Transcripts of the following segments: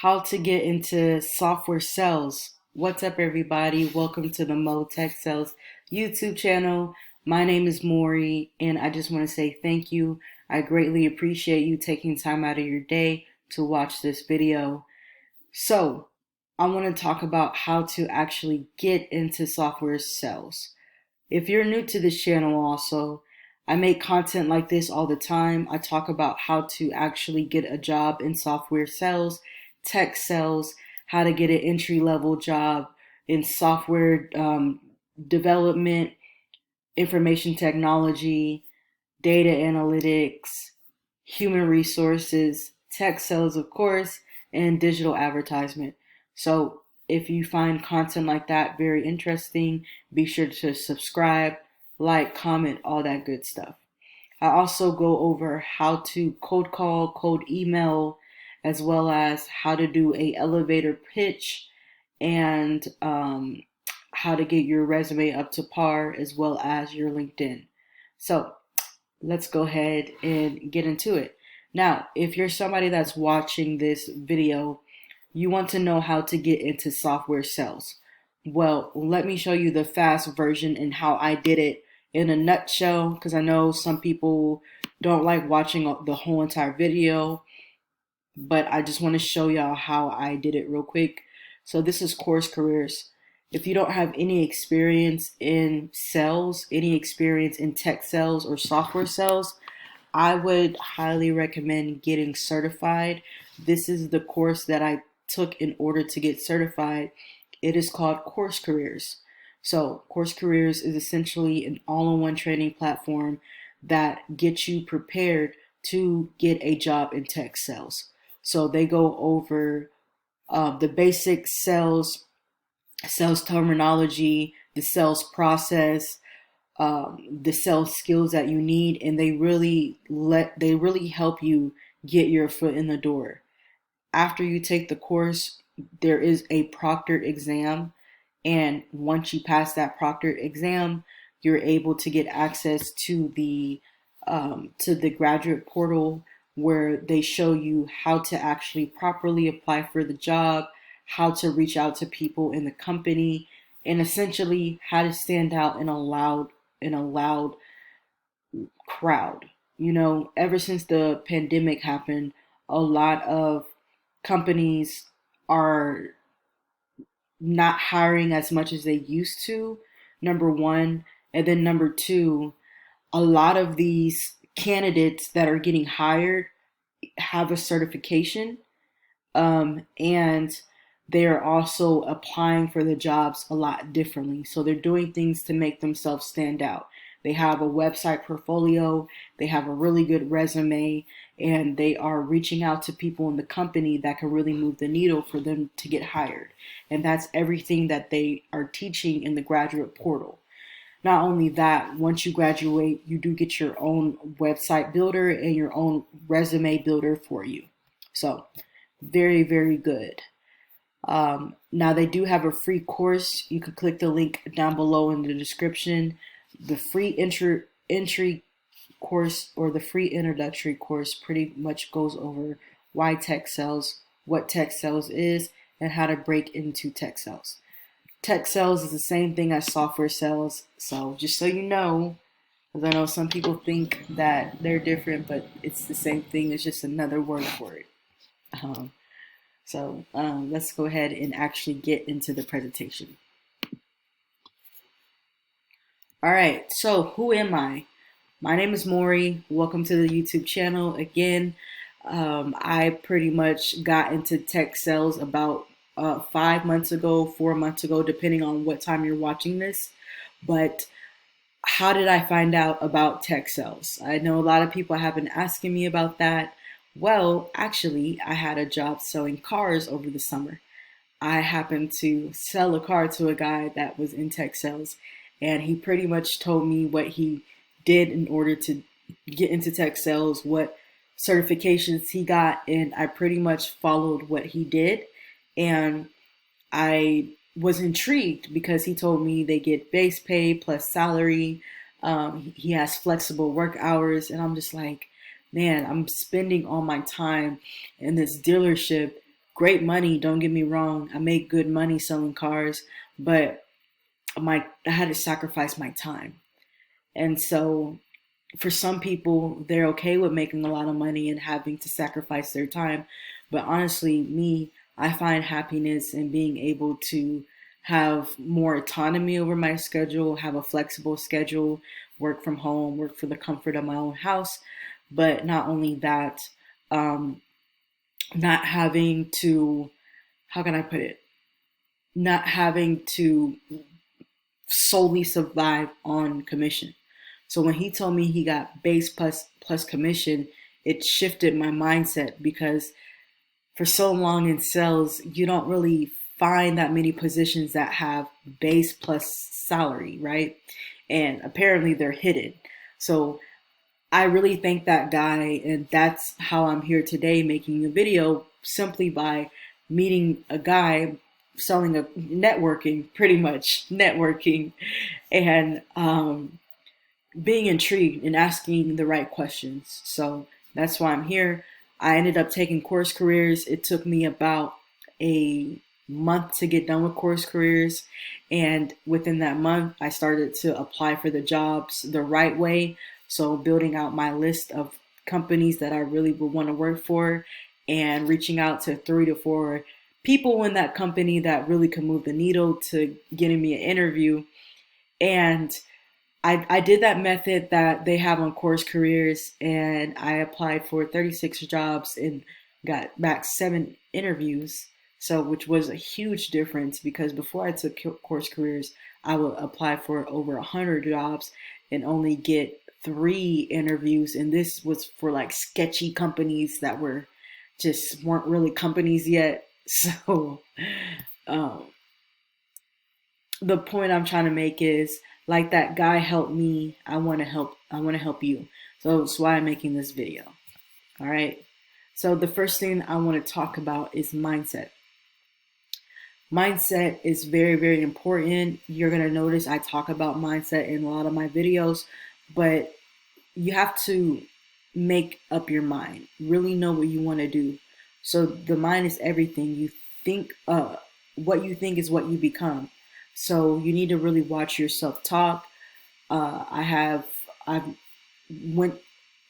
How to get into software sales. What's up, everybody? Welcome to the Motechsales YouTube channel. My name is Maury, and I just want to say thank you. I greatly appreciate you taking time out of your day to watch this video. So, I want to talk about how to actually get into software sales. If you're new to this channel also, I make content like this all the time. I talk about how to actually get a job in software sales, tech sales, how to get an entry-level job in software development, information technology, data analytics, human resources, tech sales, of course, and digital advertisement. So if you find content like that very interesting, be sure to subscribe, like, comment, all that good stuff. I also go over how to cold call, cold email, as well as how to do a elevator pitch and how to get your resume up to par as well as your LinkedIn. So let's go ahead and get into it. Now, if you're somebody that's watching this video, you want to know how to get into software sales. Well, let me show you the fast version and how I did it in a nutshell, because I know some people don't like watching the whole entire video, but I just want to show y'all how I did it real quick. So this is Course Careers. If you don't have any experience in sales, any experience in tech sales or software sales, I would highly recommend getting certified. This is the course that I took in order to get certified. It is called Course Careers. So Course Careers is essentially an all-in-one training platform that gets you prepared to get a job in tech sales. So they go over the basic sales terminology, the sales process, the sales skills that you need, and they really help you get your foot in the door. After you take the course, there is a proctored exam, and once you pass that proctored exam, you're able to get access to the graduate portal where they show you how to actually properly apply for the job, how to reach out to people in the company, and essentially how to stand out in a loud crowd. You know, ever since the pandemic happened, a lot of companies are not hiring as much as they used to, number one. And then number two, a lot of these candidates that are getting hired have a certification, and they are also applying for the jobs a lot differently. So they're doing things to make themselves stand out. They have a website portfolio, they have a really good resume, and they are reaching out to people in the company that can really move the needle for them to get hired. And that's everything that they are teaching in the graduate portal. Not only that, once you graduate, you do get your own website builder and your own resume builder for you. So very, very good. Now they do have a free course. You can click the link down below in the description. The free entry course, or the free introductory course, pretty much goes over why tech sales, what tech sales is, and how to break into tech sales. Tech sales is the same thing as software sales. So just so you know, because I know some people think that they're different, but it's the same thing. It's just another word for it. Let's go ahead and actually get into the presentation. All right, so who am I? My name is Maury. Welcome to the YouTube channel again. I pretty much got into tech sales about 5 months ago, 4 months ago, depending on what time you're watching this. But how did I find out about tech sales? I know a lot of people have been asking me about that. Well, actually, I had a job selling cars over the summer. I happened to sell a car to a guy that was in tech sales, and he pretty much told me what he did in order to get into tech sales, what certifications he got, and I pretty much followed what he did. And I was intrigued because he told me they get base pay plus salary. He has flexible work hours, and I'm just like, man, I'm spending all my time in this dealership great money, don't get me wrong. I make good money selling cars, but I had to sacrifice my time. And so for some people, they're okay with making a lot of money and having to sacrifice their time. But honestly, me, I find happiness in being able to have more autonomy over my schedule, have a flexible schedule, work from home, work for the comfort of my own house. But not only that, um, not having to, how can I put it? Not having to solely survive on commission. So when he told me he got base plus commission, it shifted my mindset because for so long in sales, you don't really find that many positions that have base plus salary, right? And apparently they're hidden. So I really thank that guy, and that's how I'm here today making a video simply by meeting a guy selling a networking, pretty much networking, and being intrigued and asking the right questions. So that's why I'm here. I ended up taking course careers. It took me about a month to get done with course careers. And within that month, I started to apply for the jobs the right way. So building out my list of companies that I really would want to work for and reaching out to 3 to 4 people in that company that really could move the needle to getting me an interview. And I did that method that they have on course careers, and I applied for 36 jobs and got back 7 interviews. So, which was a huge difference because before I took course careers, I would apply for over 100 jobs and only get 3 interviews. And this was for like sketchy companies that weren't really companies yet. So, um, the point I'm trying to make is like that guy helped me, I want to help you. So that's why I'm making this video. All right. So the first thing I want to talk about is mindset. Mindset is very, very important. You're going to notice I talk about mindset in a lot of my videos, but you have to make up your mind, really know what you want to do. So the mind is everything. What you think is what you become. So you need to really watch your self-talk. I've went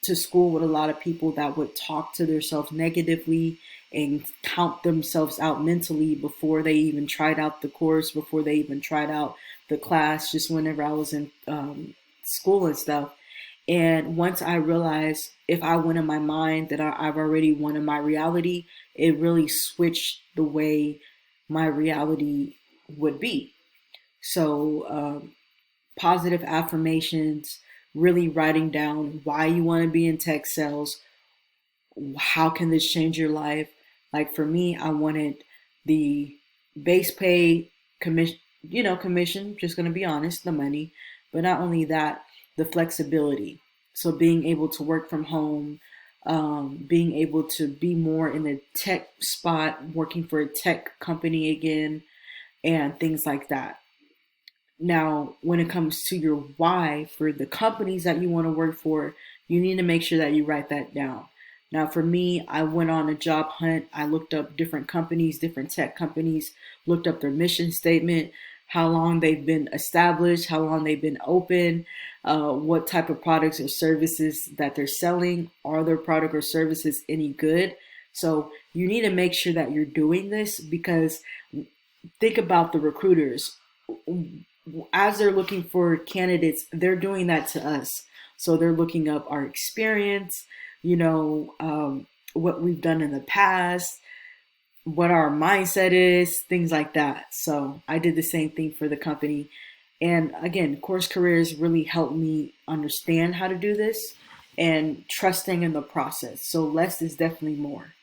to school with a lot of people that would talk to themselves negatively and count themselves out mentally before they even tried out the course, before they even tried out the class, just whenever I was in school and stuff. And once I realized if I went in my mind that I've already won in my reality, it really switched the way my reality would be. So positive affirmations, really writing down why you want to be in tech sales, how can this change your life? Like for me, I wanted the base pay commission, commission, just going to be honest, the money, but not only that, the flexibility. So being able to work from home, being able to be more in the tech spot, working for a tech company again, and things like that. Now, when it comes to your why for the companies that you want to work for, you need to make sure that you write that down. Now, for me, I went on a job hunt. I looked up different companies, different tech companies, looked up their mission statement, how long they've been established, how long they've been open, what type of products or services that they're selling. Are their product or services any good? So you need to make sure that you're doing this because think about the recruiters as they're looking for candidates, they're doing that to us. So they're looking up our experience, what we've done in the past, what our mindset is, things like that. So I did the same thing for the company. And again, course careers really helped me understand how to do this and trusting in the process. So less is definitely more.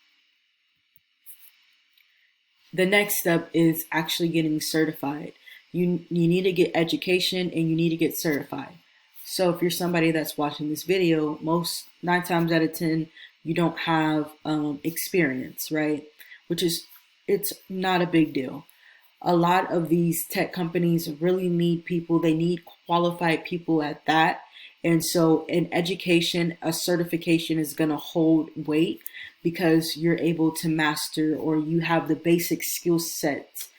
The next step is actually getting certified. You need to get education and you need to get certified. So if you're somebody that's watching this video, 9 times out of 10, you don't have experience, right? It's not a big deal. A lot of these tech companies really need people. They need qualified people at that. And so in education, a certification is going to hold weight because you're able to master, or you have the basic skill sets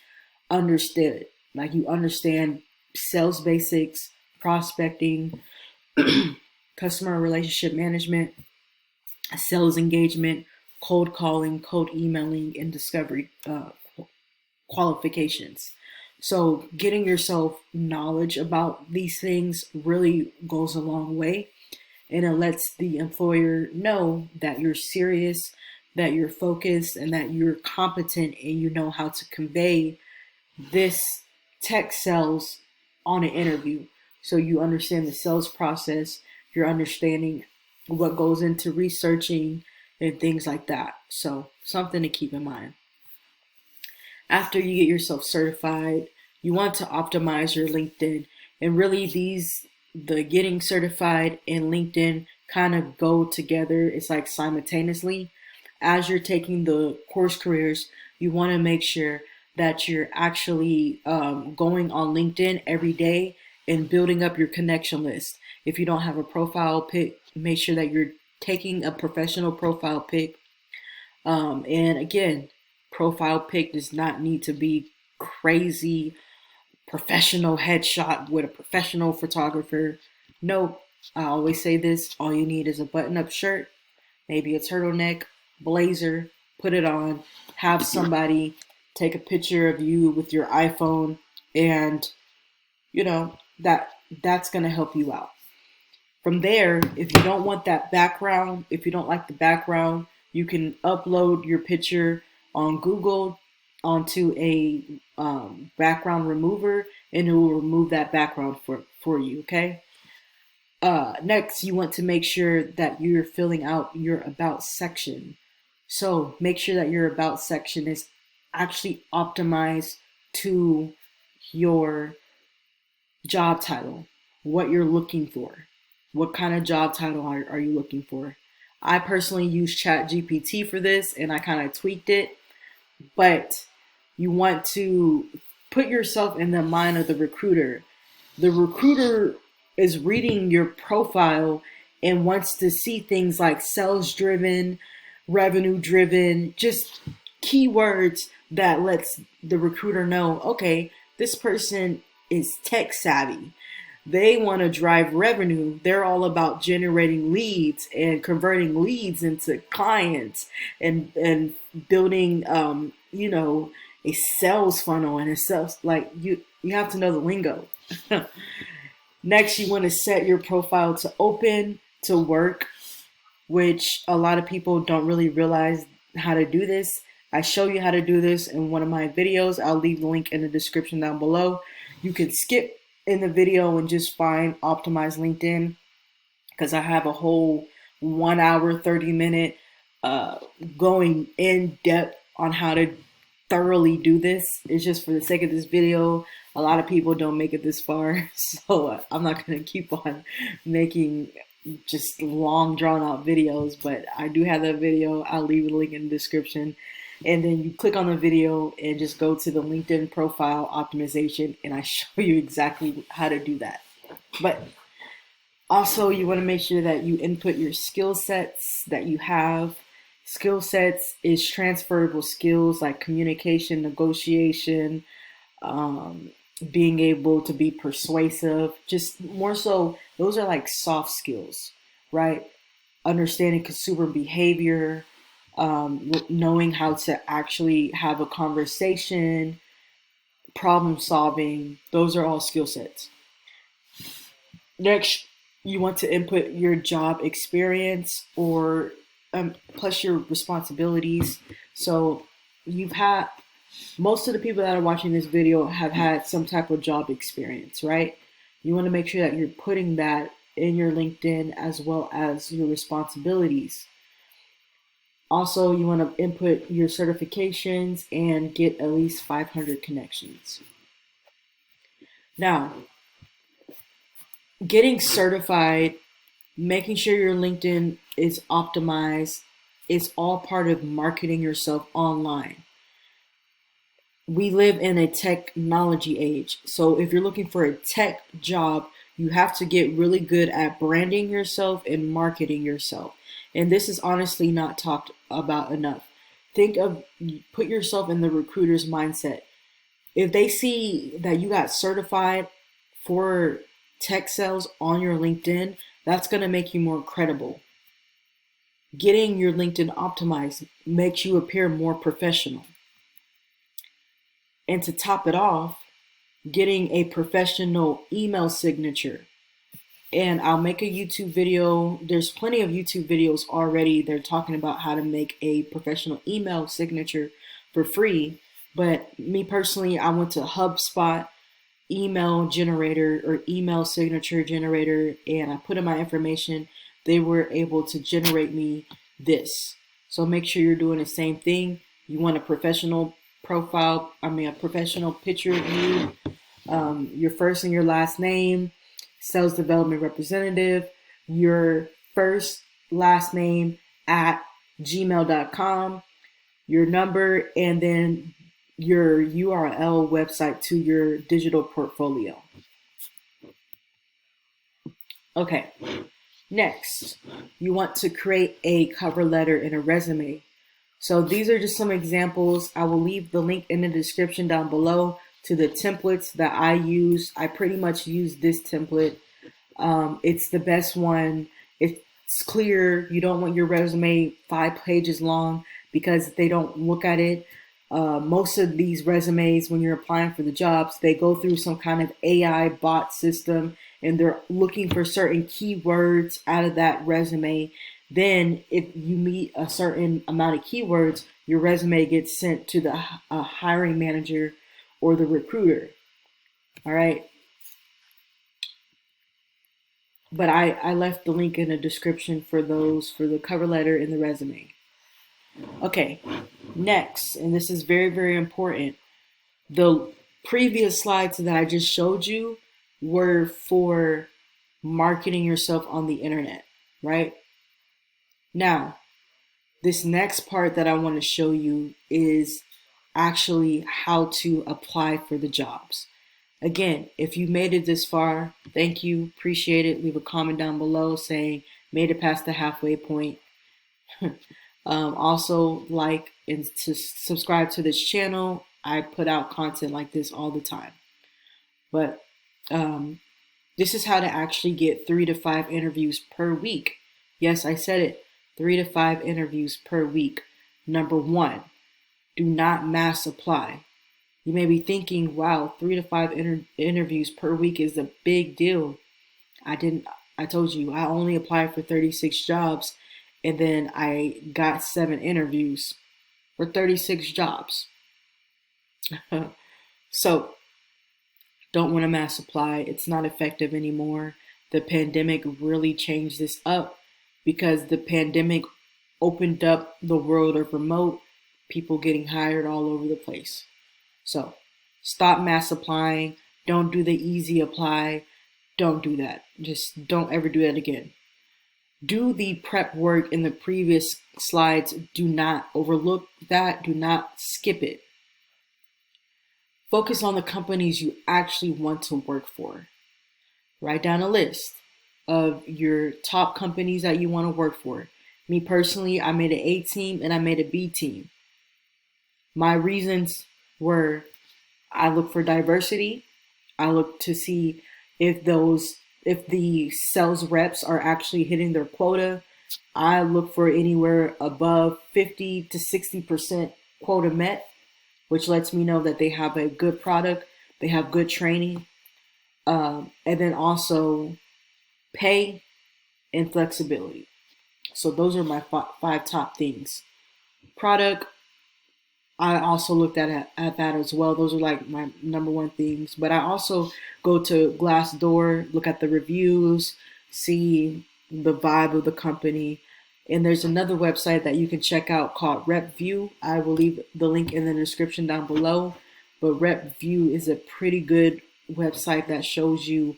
understood. Like you understand sales basics, prospecting, customer relationship management, sales engagement, cold calling, cold emailing, and discovery qualifications. So getting yourself knowledge about these things really goes a long way, and it lets the employer know that you're serious, that you're focused, and that you're competent, and you know how to convey this tech sales on an interview. So you understand the sales process, you're understanding what goes into researching and things like that. So something to keep in mind. After you get yourself certified, you want to optimize your LinkedIn. And really the getting certified and LinkedIn kind of go together. It's like simultaneously. As you're taking the course careers, you want to make sure that you're actually going on LinkedIn every day and building up your connection list. If you don't have a profile pic, make sure that you're taking a professional profile pic. And again, profile pic does not need to be crazy professional headshot with a professional photographer. No, I always say this, all you need is a button-up shirt, maybe a turtleneck, blazer, put it on, have somebody take a picture of you with your iPhone, and you know that's going to help you out. From there, if you don't want that background, if you don't like the background, you can upload your picture on Google onto a background remover, and it will remove that background for you, okay? Next, you want to make sure that you're filling out your about section. So make sure that your about section is actually optimized to your job title, what you're looking for. What kind of job title are you looking for? I personally use ChatGPT for this, and I kind of tweaked it, but you want to put yourself in the mind of the recruiter. The recruiter is reading your profile and wants to see things like sales driven, revenue driven, just keywords that lets the recruiter know, okay, this person is tech savvy. They want to drive revenue. They're all about generating leads and converting leads into clients, and building a sales funnel and a sales, like you have to know the lingo. Next, you want to set your profile to open to work, which a lot of people don't really realize how to do this. I show you how to do this in one of my videos. I'll leave the link in the description down below. You can skip in the video and just find Optimize LinkedIn, because I have a whole 1 hour, 30-minute going in depth on how to thoroughly do this. It's just for the sake of this video. A lot of people don't make it this far, so I'm not going to keep on making just long drawn out videos, but I do have that video. I'll leave a link in the description, and then you click on the video and just go to the LinkedIn profile optimization, and I show you exactly how to do that. But also, you want to make sure that you input your skill sets that you have. Skill sets is transferable skills like communication, negotiation, being able to be persuasive, just more so, those are like soft skills, right? Understanding consumer behavior, knowing how to actually have a conversation, problem solving, those are all skill sets. Next, you want to input your job experience, or plus your responsibilities. So you've had, most of the people that are watching this video have had some type of job experience, right? You want to make sure that you're putting that in your LinkedIn as well as your responsibilities. Also, you want to input your certifications and get at least 500 connections. Now, getting certified, making sure your LinkedIn is optimized, is all part of marketing yourself online. We live in a technology age. So if you're looking for a tech job, You have to get really good at branding yourself and marketing yourself. And this is honestly not talked about enough. Think of, put yourself in the recruiter's mindset. If they see that you got certified for tech sales on your LinkedIn, that's going to make you more credible. Getting your LinkedIn optimized makes you appear more professional. And to top it off, getting a professional email signature. And I'll make a YouTube video. There's plenty of YouTube videos already. They're talking about how to make a professional email signature for free. But me personally, I went to HubSpot email generator or email signature generator, and I put in my information. They were able to generate me this. So make sure you're doing the same thing. You want a professional profile, a professional picture of you, your first and your last name, sales development representative, your first last name at gmail.com, your number, and then your URL website to your digital portfolio. Okay, next, you want to create a cover letter and a resume. So these are just some examples. I will leave the link in the description down below to the templates that I use. I pretty much use this template. It's the best one. It's clear. You don't want your resume 5 pages long because they don't look at it. Most of these resumes, when you're applying for the jobs, they go through some kind of AI bot system and they're looking for certain keywords out of that resume. Then if you meet a certain amount of keywords, your resume gets sent to the hiring manager or the recruiter. All right. But I left the link in the description for those, for the cover letter and the resume. Okay, next, and this is very, very important. The previous slides that I just showed you were for marketing yourself on the internet, right? Now, this next part that I want to show you is actually how to apply for the jobs. Again, if you made it this far, thank you, appreciate it. Leave a comment down below saying made it past the halfway point. Also, like and to subscribe to this channel. I put out content like this all the time. But this is how to actually get 3 to 5 interviews per week. Yes, I said it, 3 to 5 interviews per week. Number 1, do not mass apply. You may be thinking, wow, 3 to 5 interviews per week is a big deal. I told you, I only applied for 36 jobs and then I got 7 interviews for 36 jobs. So don't want to mass apply. It's not effective anymore. The pandemic really changed this up because the pandemic opened up the world of remote, people getting hired all over the place. So stop mass applying. Don't do the easy apply. Don't do that. Just don't ever do that again. Do the prep work in the previous slides. Do not overlook that. Do not skip it. Focus on the companies you actually want to work for. Write down a list of your top companies that you want to work for. Me personally, I made an A team and I made a B team. My reasons were I look for diversity. I look to see if the sales reps are actually hitting their quota. I look for anywhere above 50 to 60% quota met, which lets me know that they have a good product, they have good training, and then also pay and flexibility. So those are my 5 top things. Product, I also looked at that as well. Those are like my number 1 things. But I also go to Glassdoor, look at the reviews, see the vibe of the company. And there's another website that you can check out called RepView. I will leave the link in the description down below. But RepView is a pretty good website that shows you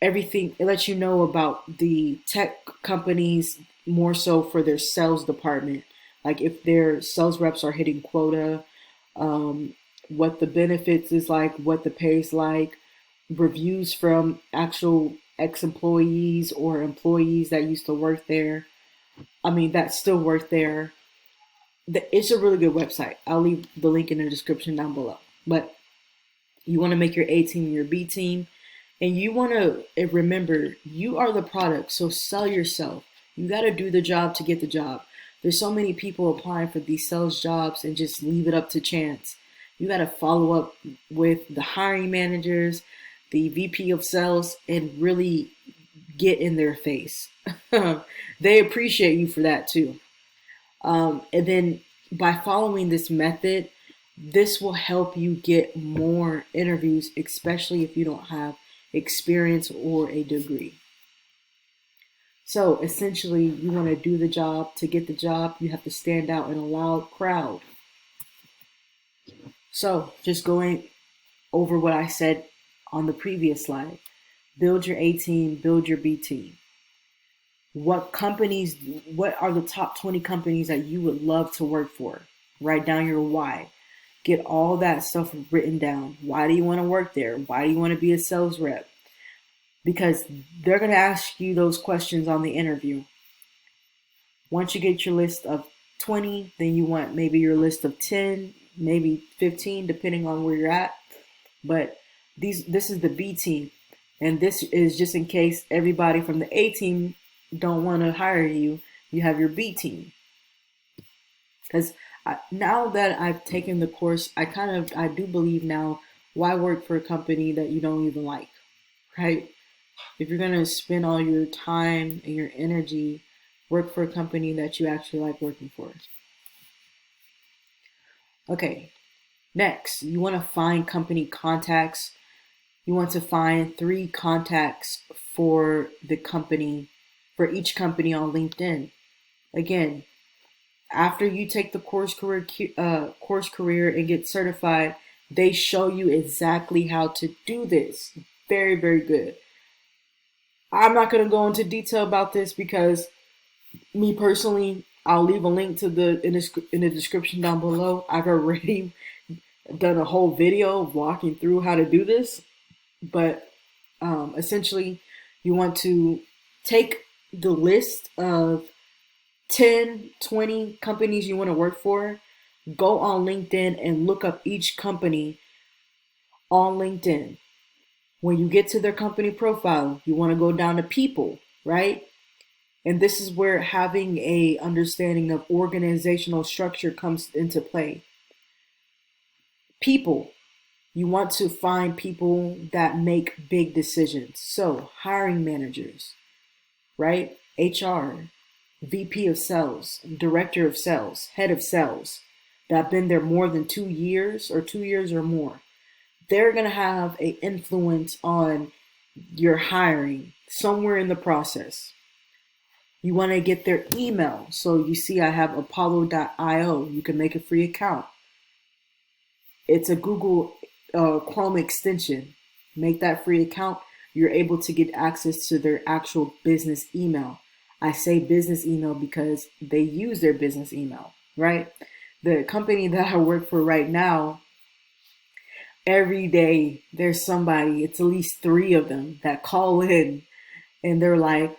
everything. It lets you know about the tech companies more so for their sales department. Like if their sales reps are hitting quota, what the benefits is like, what the pay is like, reviews from actual ex-employees or employees that used to work there. I mean, that still work there. It's a really good website. I'll leave the link in the description down below. But you want to make your A team your B team. And you want to remember, you are the product. So sell yourself. You got to do the job to get the job. There's so many people applying for these sales jobs and just leave it up to chance. You got to follow up with the hiring managers, the VP of sales, and really get in their face. They appreciate you for that too. And then by following this method, this will help you get more interviews, especially if you don't have experience or a degree. So essentially, you want to do the job. To get the job, you have to stand out in a loud crowd. So just going over what I said on the previous slide, build your A team, build your B team. What are the top 20 companies that you would love to work for? Write down your why. Get all that stuff written down. Why do you want to work there? Why do you want to be a sales rep? Because they're going to ask you those questions on the interview. Once you get your list of 20, then you want maybe your list of 10, maybe 15, depending on where you're at. But this is the B team. And this is just in case everybody from the A team don't want to hire you, you have your B team. Because now that I've taken the course, I do believe now, why work for a company that you don't even like, right? If you're going to spend all your time and your energy, work for a company that you actually like working for. Okay, next, you want to find company contacts. You want to find 3 contacts for the company, for each company on LinkedIn. Again, after you take the course career and get certified, they show you exactly how to do this. Very, very good. I'm not going to go into detail about this because me personally, I'll leave a link to in the description down below. I've already done a whole video walking through how to do this, but essentially, you want to take the list of 10, 20 companies you want to work for, go on LinkedIn and look up each company on LinkedIn. When you get to their company profile, you want to go down to people, right? And this is where having a understanding of organizational structure comes into play. People. You want to find people that make big decisions. So, hiring managers, right? HR, VP of sales, director of sales, head of sales that have been there more than 2 years or 2 years or more. They're going to have an influence on your hiring somewhere in the process. You want to get their email. So you see I have apollo.io. You can make a free account. It's a Google Chrome extension. Make that free account. You're able to get access to their actual business email. I say business email because they use their business email, right? The company that I work for right now, every day there's somebody, it's at least 3 of them that call in and they're like,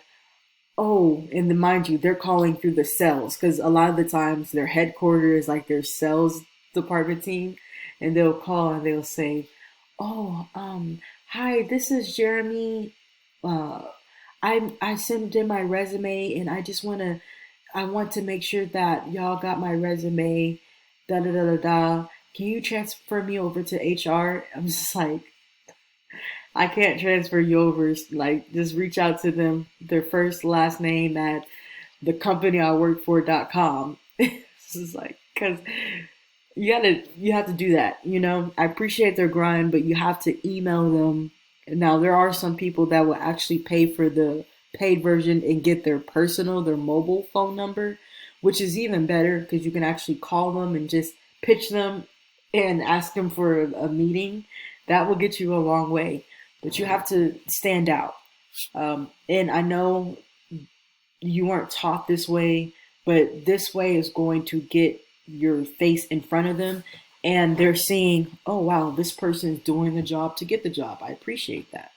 oh, and then mind you, they're calling through the sales because a lot of the times their headquarters is like their sales department team, and they'll call and they'll say, oh, hi, this is Jeremy. I sent in my resume and I want to make sure that y'all got my resume. Da da da da da. Can you transfer me over to HR? I'm just like, I can't transfer you over. Like, just reach out to them, their first last name at the company I work for.com. It's just like, because you have to do that. I appreciate their grind, but you have to email them. Now, there are some people that will actually pay for the paid version and get their mobile phone number, which is even better because you can actually call them and just pitch them and ask them for a meeting. That will get you a long way, but you have to stand out. And I know you weren't taught this way, but this way is going to get your face in front of them and they're seeing, oh wow, this person is doing the job to get the job. I appreciate that.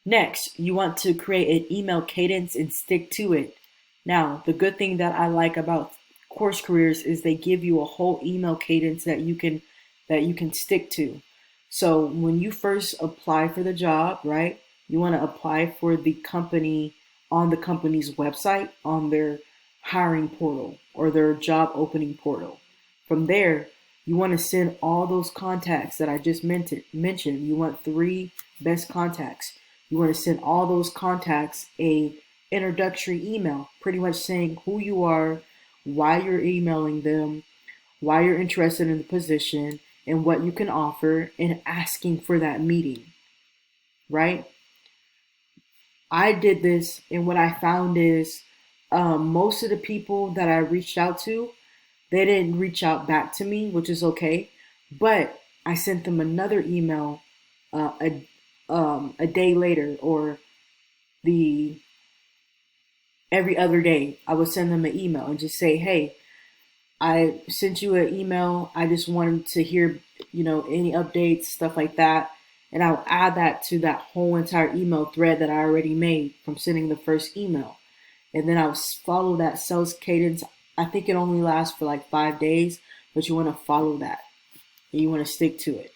Next, you want to create an email cadence and stick to it. Now, the good thing that I like about Course Careers is they give you a whole email cadence that you can stick to. So when you first apply for the job, right, you want to apply for the company on the company's website, on their hiring portal or their job opening portal. From there, you want to send all those contacts that I just mentioned. You want 3 best contacts. You want to send all those contacts a introductory email, pretty much saying who you are, why you're emailing them, why you're interested in the position, and what you can offer, and asking for that meeting, right? I did this, and what I found is most of the people that I reached out to, they didn't reach out back to me, which is okay. But I sent them another email uh, a a day later, or the every other day. I would send them an email and just say, "Hey, I sent you an email. I just wanted to hear, any updates, stuff like that." And I'll add that to that whole entire email thread that I already made from sending the first email. And then I'll follow that sales cadence. I think it only lasts for like 5 days, but you want to follow that and you want to stick to it.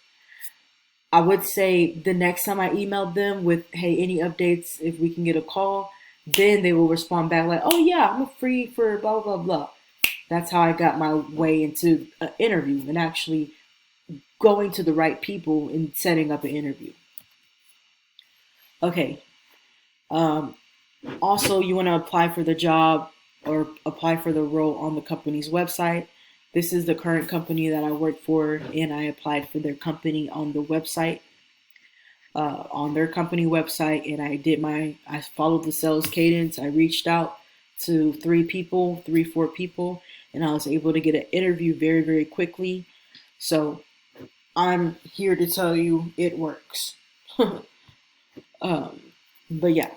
I would say the next time I emailed them with, hey, any updates, if we can get a call, then they will respond back like, oh yeah, I'm free for blah, blah, blah. That's how I got my way into an interview and actually going to the right people and setting up an interview. Okay. Um, Also, you want to apply for the job or apply for the role on the company's website. This is the current company that I work for, and I applied for their company on the website, on their company website, and I followed the sales cadence. I reached out to 3 people, 4 people, and I was able to get an interview very, very quickly. So I'm here to tell you it works. um, but yeah.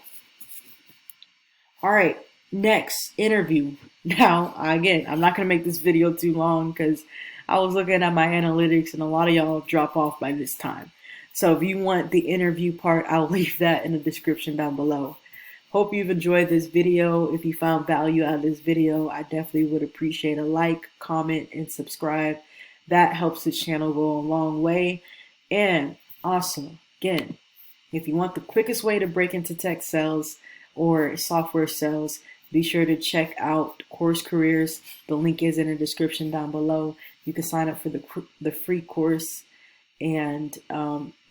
All right, next interview. Now, again, I'm not going to make this video too long because I was looking at my analytics and a lot of y'all drop off by this time. So if you want the interview part, I'll leave that in the description down below. Hope you've enjoyed this video. If you found value out of this video, I definitely would appreciate a like, comment, and subscribe. That helps the channel go a long way. And also, again, if you want the quickest way to break into tech sales or software sales, be sure to check out Course Careers. The link is in the description down below. You can sign up for the free course and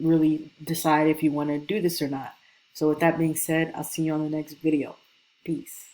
really decide if you want to do this or not. So with that being said, I'll see you on the next video. Peace.